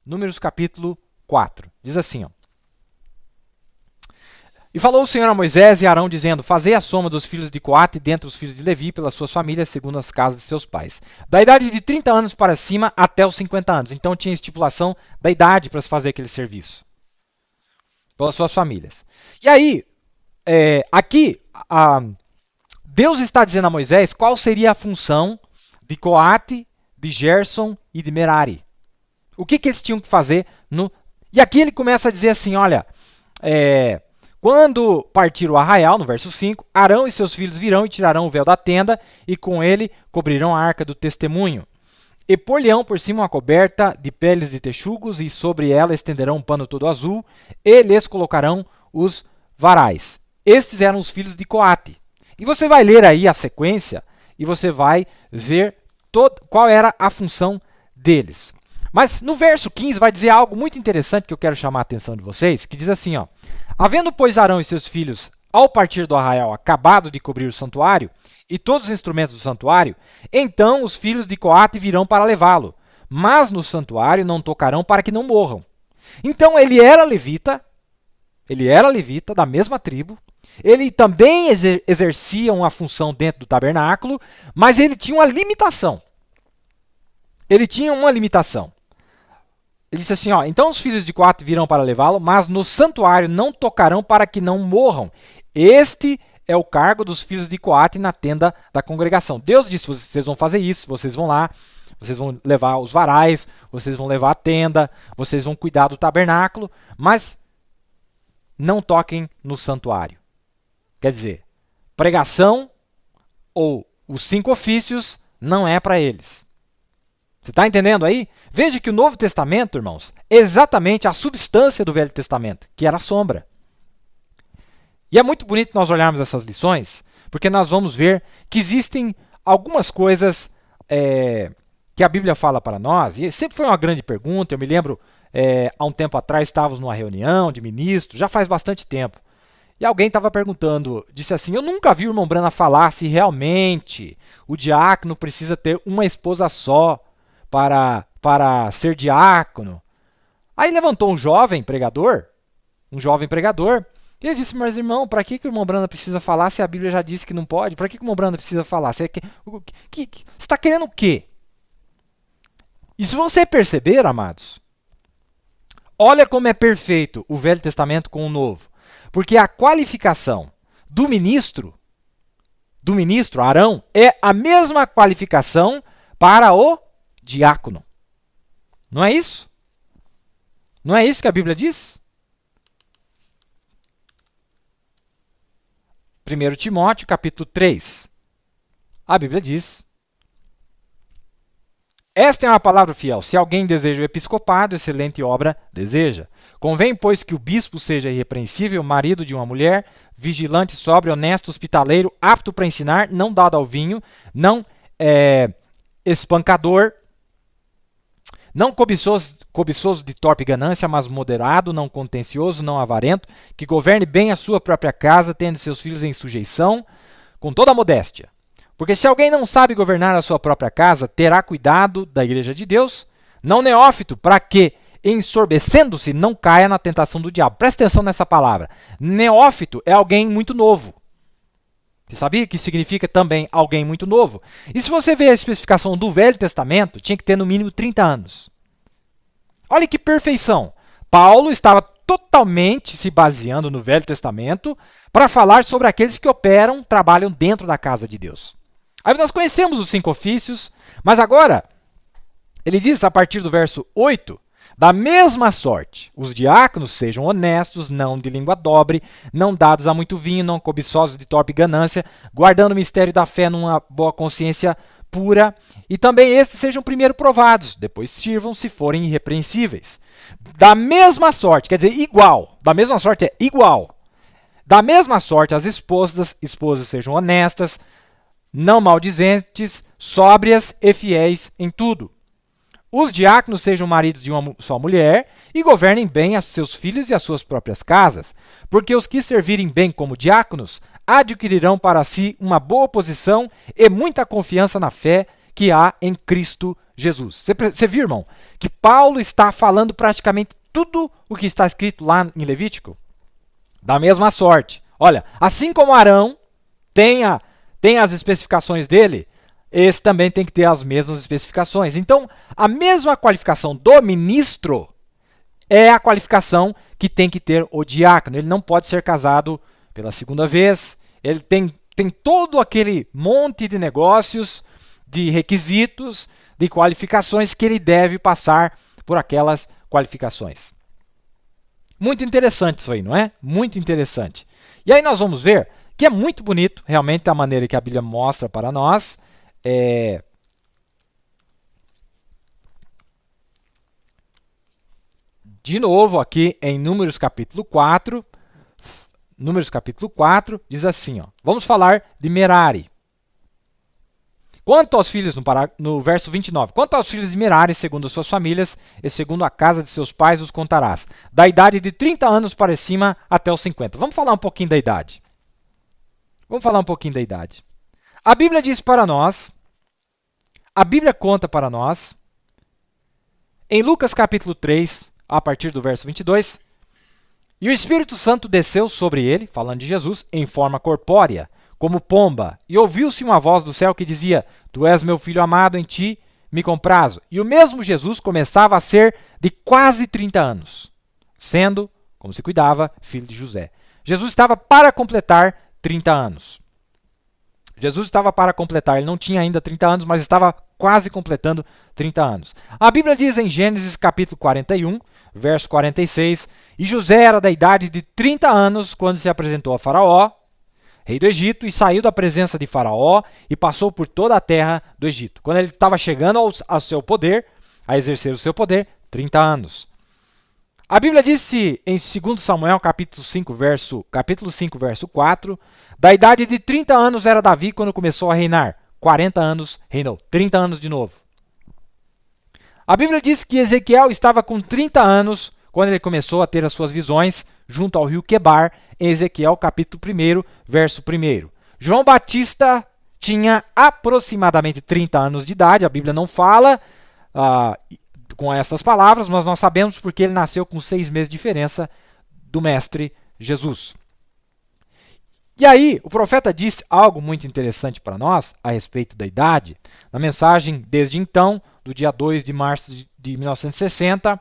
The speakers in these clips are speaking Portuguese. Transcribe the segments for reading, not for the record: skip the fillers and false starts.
Números capítulo 4. Diz assim, ó. E falou o Senhor a Moisés e a Arão, dizendo: Fazei a soma dos filhos de Coate dentre os filhos de Levi, pelas suas famílias, segundo as casas de seus pais. Da idade de 30 anos para cima até os 50 anos. Então tinha estipulação da idade para se fazer aquele serviço. Pelas suas famílias. E aí, aqui, Deus está dizendo a Moisés qual seria a função de Coate, de Gerson e de Merari. O que eles tinham que fazer no... E aqui ele começa a dizer assim, olha... Quando partir o arraial, no verso 5, Arão e seus filhos virão e tirarão o véu da tenda, e com ele cobrirão a arca do testemunho. E por-lhe-ão por cima uma coberta de peles de texugos, e sobre ela estenderão um pano todo azul, e lhes colocarão os varais. Estes eram os filhos de Coate. E você vai ler aí a sequência, e você vai ver qual era a função deles. Mas no verso 15 vai dizer algo muito interessante que eu quero chamar a atenção de vocês, que diz assim, ó: Havendo, pois, Arão e seus filhos, ao partir do arraial, acabado de cobrir o santuário e todos os instrumentos do santuário, então os filhos de Coate virão para levá-lo, mas no santuário não tocarão para que não morram. Então ele era levita da mesma tribo, ele também exercia uma função dentro do tabernáculo, mas ele tinha uma limitação. Ele disse assim, ó, então os filhos de Coate virão para levá-lo, mas no santuário não tocarão para que não morram. Este é o cargo dos filhos de Coate na tenda da congregação. Deus disse, vocês vão fazer isso, vocês vão lá, vocês vão levar os varais, vocês vão levar a tenda, vocês vão cuidar do tabernáculo, mas não toquem no santuário. Quer dizer, pregação ou os 5 ofícios não é para eles. Você está entendendo aí? Veja que o Novo Testamento, irmãos, é exatamente a substância do Velho Testamento, que era a sombra. E é muito bonito nós olharmos essas lições, porque nós vamos ver que existem algumas coisas que a Bíblia fala para nós, e sempre foi uma grande pergunta. Eu me lembro, há um tempo atrás, estávamos numa reunião de ministros, já faz bastante tempo, e alguém estava perguntando, disse assim, eu nunca vi o irmão Brana falar se realmente o diácono precisa ter uma esposa só para ser diácono. Aí levantou um jovem pregador, e ele disse, mas irmão, para que o irmão Brana precisa falar se a Bíblia já disse que não pode? Para que o irmão Brana precisa falar? Você está querendo o quê? E se você perceber, amados, olha como é perfeito o Velho Testamento com o Novo. Porque a qualificação do ministro Arão, é a mesma qualificação para o diácono. Não é isso? Não é isso que a Bíblia diz? 1 Timóteo, capítulo 3. A Bíblia diz: Esta é uma palavra fiel. Se alguém deseja o episcopado, excelente obra deseja. Convém, pois, que o bispo seja irrepreensível, marido de uma mulher, vigilante, sóbrio, honesto, hospitaleiro, apto para ensinar, não dado ao vinho, não espancador, não cobiçoso de torpe ganância, mas moderado, não contencioso, não avarento, que governe bem a sua própria casa, tendo seus filhos em sujeição, com toda a modéstia. Porque se alguém não sabe governar a sua própria casa, terá cuidado da igreja de Deus, não neófito, para que, ensorbecendo-se, não caia na tentação do diabo. Presta atenção nessa palavra. Neófito é alguém muito novo. Você sabia que significa também alguém muito novo? E se você ver a especificação do Velho Testamento, tinha que ter no mínimo 30 anos. Olha que perfeição. Paulo estava totalmente se baseando no Velho Testamento para falar sobre aqueles que trabalham dentro da casa de Deus. Aí nós conhecemos os 5 ofícios, mas agora, ele diz a partir do verso 8, da mesma sorte, os diáconos sejam honestos, não de língua dobre, não dados a muito vinho, não cobiçosos de torpe ganância, guardando o mistério da fé numa boa consciência pura, e também estes sejam primeiro provados, depois sirvam se forem irrepreensíveis. Da mesma sorte, quer dizer, igual, da mesma sorte é igual. Da mesma sorte, as esposas sejam honestas, não maldizentes, sóbrias e fiéis em tudo. Os diáconos sejam maridos de uma só mulher e governem bem a seus filhos e as suas próprias casas, porque os que servirem bem como diáconos adquirirão para si uma boa posição e muita confiança na fé que há em Cristo Jesus. Você viu, irmão, que Paulo está falando praticamente tudo o que está escrito lá em Levítico? Da mesma sorte. Olha, assim como Arão tem as especificações dele, esse também tem que ter as mesmas especificações. Então, a mesma qualificação do ministro é a qualificação que tem que ter o diácono. Ele não pode ser casado pela segunda vez, ele tem todo aquele monte de negócios, de requisitos, de qualificações que ele deve passar por aquelas qualificações. Muito interessante isso aí, não é? Muito interessante. E aí nós vamos ver que é muito bonito, realmente, a maneira que a Bíblia mostra para nós. De novo, aqui em Números capítulo 4, diz assim, ó, vamos falar de Merari. Quanto aos filhos, no verso 29, quanto aos filhos de Merari, segundo as suas famílias, e segundo a casa de seus pais, os contarás, da idade de 30 anos para cima até os 50. Vamos falar um pouquinho da idade. A Bíblia diz para nós, a Bíblia conta para nós, em Lucas capítulo 3, a partir do verso 22, e o Espírito Santo desceu sobre ele, falando de Jesus, em forma corpórea, como pomba, e ouviu-se uma voz do céu que dizia: Tu és meu filho amado, em ti me comprazo. E o mesmo Jesus começava a ser de quase 30 anos, sendo, como se cuidava, filho de José. Jesus estava para completar 30 anos. Ele não tinha ainda 30 anos, mas estava quase completando 30 anos. A Bíblia diz em Gênesis capítulo 41, verso 46, e José era da idade de 30 anos quando se apresentou a Faraó, rei do Egito, e saiu da presença de Faraó e passou por toda a terra do Egito. Quando ele estava chegando ao seu poder, a exercer o seu poder, 30 anos. A Bíblia disse em 2 Samuel, capítulo 5, verso 4, da idade de 30 anos era Davi quando começou a reinar. 40 anos reinou. 30 anos de novo. A Bíblia diz que Ezequiel estava com 30 anos quando ele começou a ter as suas visões junto ao rio Quebar, em Ezequiel capítulo 1, verso 1. João Batista tinha aproximadamente 30 anos de idade, a Bíblia não fala com essas palavras, mas nós sabemos porque ele nasceu com 6 meses de diferença do mestre Jesus. E aí, o profeta disse algo muito interessante para nós a respeito da idade, na mensagem Desde Então, do dia 2 de março de 1960,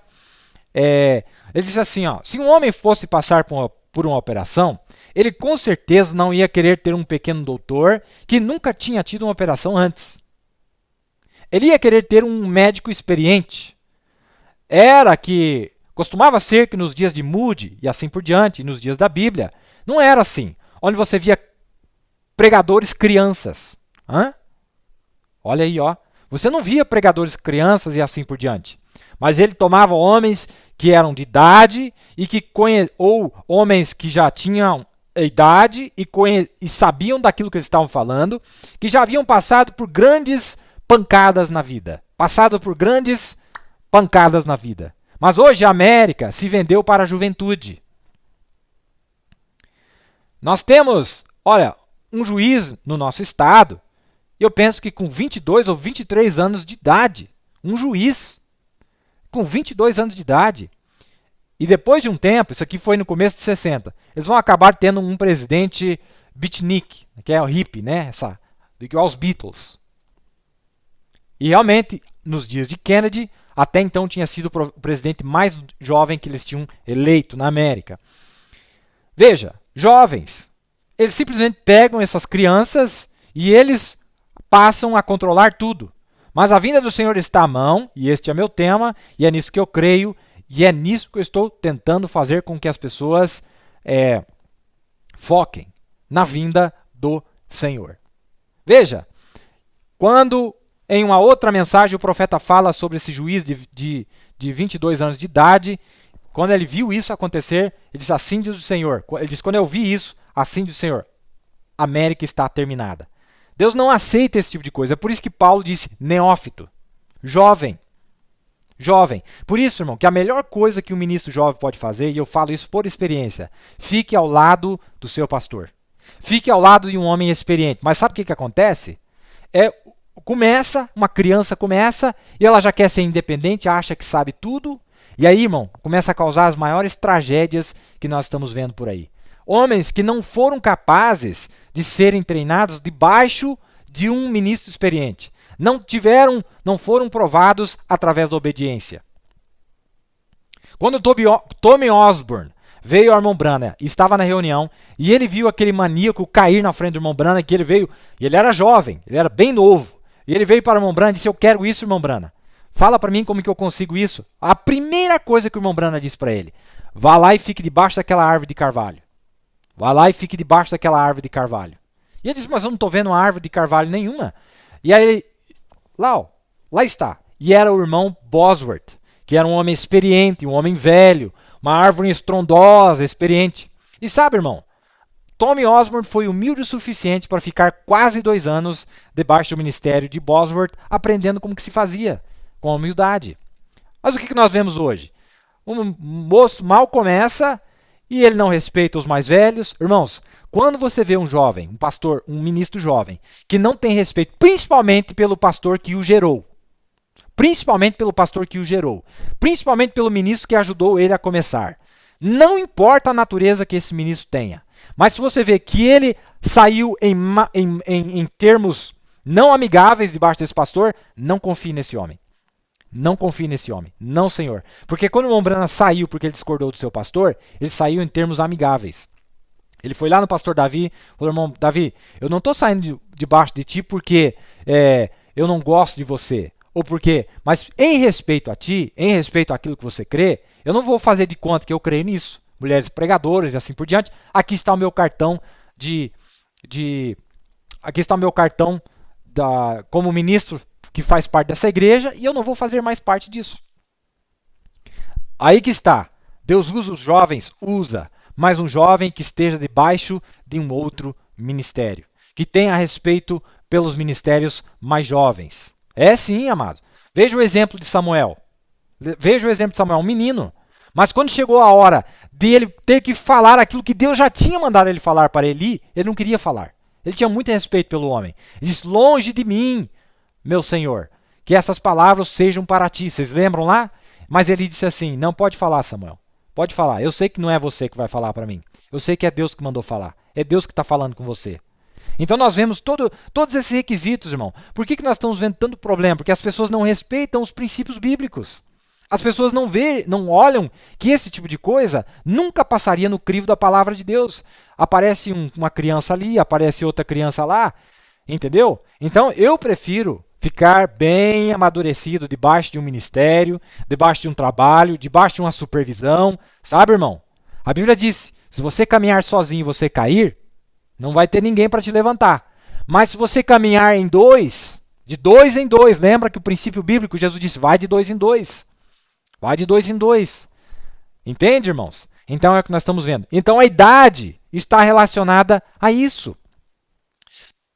ele disse assim, ó, se um homem fosse passar por uma operação, ele com certeza não ia querer ter um pequeno doutor que nunca tinha tido uma operação antes. Ele ia querer ter um médico experiente. Costumava ser que nos dias de Moody e assim por diante, nos dias da Bíblia, não era assim, onde você via pregadores crianças. Olha aí, ó. Você não via pregadores crianças e assim por diante. Mas ele tomava homens que eram de idade ou homens que já tinham idade e sabiam daquilo que eles estavam falando, que já haviam passado por grandes pancadas na vida. Mas hoje a América se vendeu para a juventude. Nós temos, olha, um juiz no nosso estado, e eu penso que com 22 ou 23 anos de idade, um juiz com 22 anos de idade. E depois de um tempo, isso aqui foi no começo de 60, eles vão acabar tendo um presidente beatnik, que é o hippie, né? Igual aos Beatles. E realmente, nos dias de Kennedy, até então tinha sido o presidente mais jovem que eles tinham eleito na América. Veja, jovens, eles simplesmente pegam essas crianças e eles passam a controlar tudo. Mas a vinda do Senhor está à mão, e este é meu tema, e é nisso que eu creio, e é nisso que eu estou tentando fazer com que as pessoas foquem na vinda do Senhor. Veja, quando em uma outra mensagem o profeta fala sobre esse juiz de 22 anos de idade, quando ele viu isso acontecer, ele diz, assim diz o Senhor. Ele diz, quando eu vi isso, assim diz o Senhor, a América está terminada. Deus não aceita esse tipo de coisa. É por isso que Paulo disse neófito, jovem. Por isso, irmão, que a melhor coisa que um ministro jovem pode fazer, e eu falo isso por experiência, fique ao lado do seu pastor. Fique ao lado de um homem experiente. Mas sabe o que acontece? começa, uma criança começa, e ela já quer ser independente, acha que sabe tudo, e aí, irmão, começa a causar as maiores tragédias que nós estamos vendo por aí. Homens que não foram capazes de serem treinados debaixo de um ministro experiente. Não foram provados através da obediência. Quando Tommy Osborne veio ao irmão Branham e estava na reunião, e ele viu aquele maníaco cair na frente do irmão Branham, que ele veio, e ele era jovem, ele era bem novo, e ele veio para o irmão Branham e disse: eu quero isso, irmão Branham. Fala para mim como que eu consigo isso. A primeira coisa que o irmão Branham disse para ele: vá lá e fique debaixo daquela árvore de carvalho. Vá lá e fique debaixo daquela árvore de carvalho. E ele disse: mas eu não estou vendo uma árvore de carvalho nenhuma. E aí ele, lá está. E era o irmão Bosworth, que era um homem experiente, um homem velho, uma árvore estrondosa, experiente. E sabe, irmão, Tommy Osborne foi humilde o suficiente para ficar quase 2 anos debaixo do ministério de Bosworth, aprendendo como que se fazia, com humildade. Mas o que nós vemos hoje? Um moço mal começa e ele não respeita os mais velhos. Irmãos, quando você vê um jovem, um pastor, um ministro jovem, que não tem respeito, principalmente pelo pastor que o gerou, principalmente pelo ministro que ajudou ele a começar. Não importa a natureza que esse ministro tenha, mas se você vê que ele saiu em termos não amigáveis debaixo desse pastor, não confie nesse homem. Não confie nesse homem. Não, Senhor. Porque quando o irmão Branham saiu porque ele discordou do seu pastor, ele saiu em termos amigáveis. Ele foi lá no pastor Davi, falou: irmão Davi, eu não estou saindo debaixo de ti porque eu não gosto de você. Ou porque, mas em respeito a ti, em respeito àquilo que você crê, eu não vou fazer de conta que eu creio nisso. Mulheres pregadoras e assim por diante. Aqui está o meu cartão aqui está o meu cartão como ministro que faz parte dessa igreja, e eu não vou fazer mais parte disso. Aí que está. Deus usa os jovens, usa, mas um jovem que esteja debaixo de um outro ministério, que tenha respeito pelos ministérios mais jovens. É sim, amados. Veja o exemplo de Samuel. Um menino. Mas quando chegou a hora de ele ter que falar aquilo que Deus já tinha mandado ele falar para Eli, ele não queria falar. Ele tinha muito respeito pelo homem. Ele disse: longe de mim, meu Senhor, que essas palavras sejam para ti. Vocês lembram lá? Mas ele disse assim: não, pode falar, Samuel. Pode falar. Eu sei que não é você que vai falar para mim. Eu sei que é Deus que mandou falar. É Deus que está falando com você. Então nós vemos todos esses requisitos, irmão. Por que nós estamos vendo tanto problema? Porque as pessoas não respeitam os princípios bíblicos. As pessoas não olham que esse tipo de coisa nunca passaria no crivo da palavra de Deus. Aparece uma criança ali, aparece outra criança lá, entendeu? Então eu prefiro ficar bem amadurecido debaixo de um ministério, debaixo de um trabalho, debaixo de uma supervisão, sabe, irmão? A Bíblia diz: se você caminhar sozinho e você cair, não vai ter ninguém para te levantar. Mas se você caminhar em dois, de 2 em 2, lembra que o princípio bíblico, Jesus disse: vai de 2 em 2. Vai de 2 em 2. Entende, irmãos? Então é o que nós estamos vendo. Então a idade está relacionada a isso.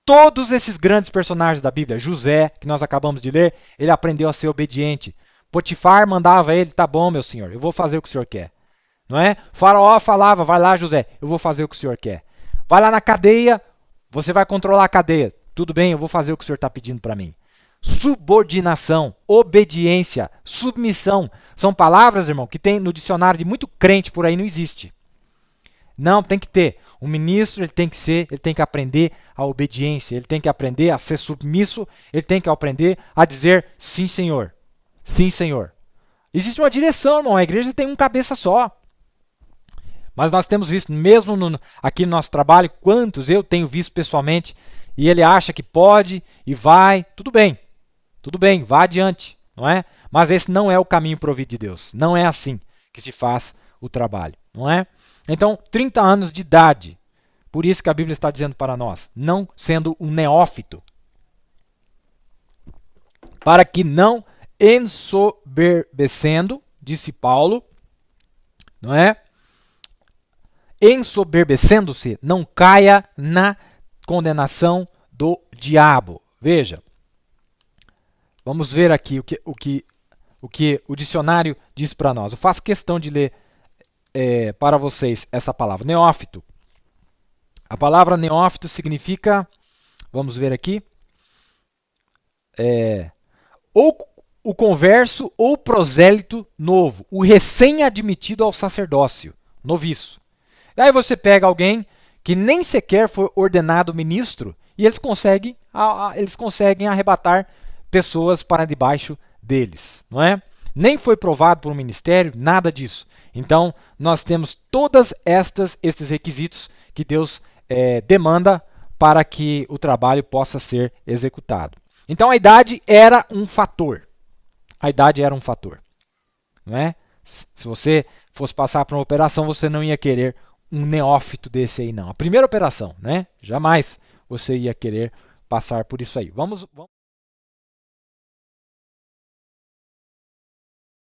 Todos esses grandes personagens da Bíblia, José, que nós acabamos de ler, ele aprendeu a ser obediente. Potifar mandava ele: tá bom, meu senhor, eu vou fazer o que o senhor quer. Não é? Faraó falava: vai lá, José, eu vou fazer o que o senhor quer. Vai lá na cadeia, você vai controlar a cadeia. Tudo bem, eu vou fazer o que o senhor está pedindo para mim. Subordinação, obediência, submissão. São palavras, irmão, que tem no dicionário de muito crente por aí, não existe. Não, tem que ter. O ministro ele tem que aprender a obediência, ele tem que aprender a ser submisso, ele tem que aprender a dizer: sim, Senhor. Sim, Senhor. Existe uma direção, irmão. A igreja tem um cabeça só. Mas nós temos visto, mesmo aqui no nosso trabalho, quantos eu tenho visto pessoalmente, e ele acha que pode e vai. Tudo bem, vá adiante, não é? Mas esse não é o caminho provido de Deus. Não é assim que se faz o trabalho, não é? Então, 30 anos de idade. Por isso que a Bíblia está dizendo para nós: não sendo um neófito. Para que não ensoberbecendo, disse Paulo, não é? Ensoberbecendo-se, não caia na condenação do diabo. Veja. Vamos ver aqui o que o dicionário diz para nós. Eu faço questão de ler para vocês essa palavra, neófito. A palavra neófito significa, vamos ver aqui, ou o converso ou prosélito novo, o recém-admitido ao sacerdócio, noviço. Aí você pega alguém que nem sequer foi ordenado ministro e eles conseguem arrebatar pessoas para debaixo deles, não é? Nem foi provado por um ministério, nada disso. Então, nós temos todos estes requisitos que Deus demanda para que o trabalho possa ser executado. Então, a idade era um fator. A idade era um fator. Não é? Se você fosse passar por uma operação, você não ia querer um neófito desse aí, não. A primeira operação, né? Jamais você ia querer passar por isso aí. Vamos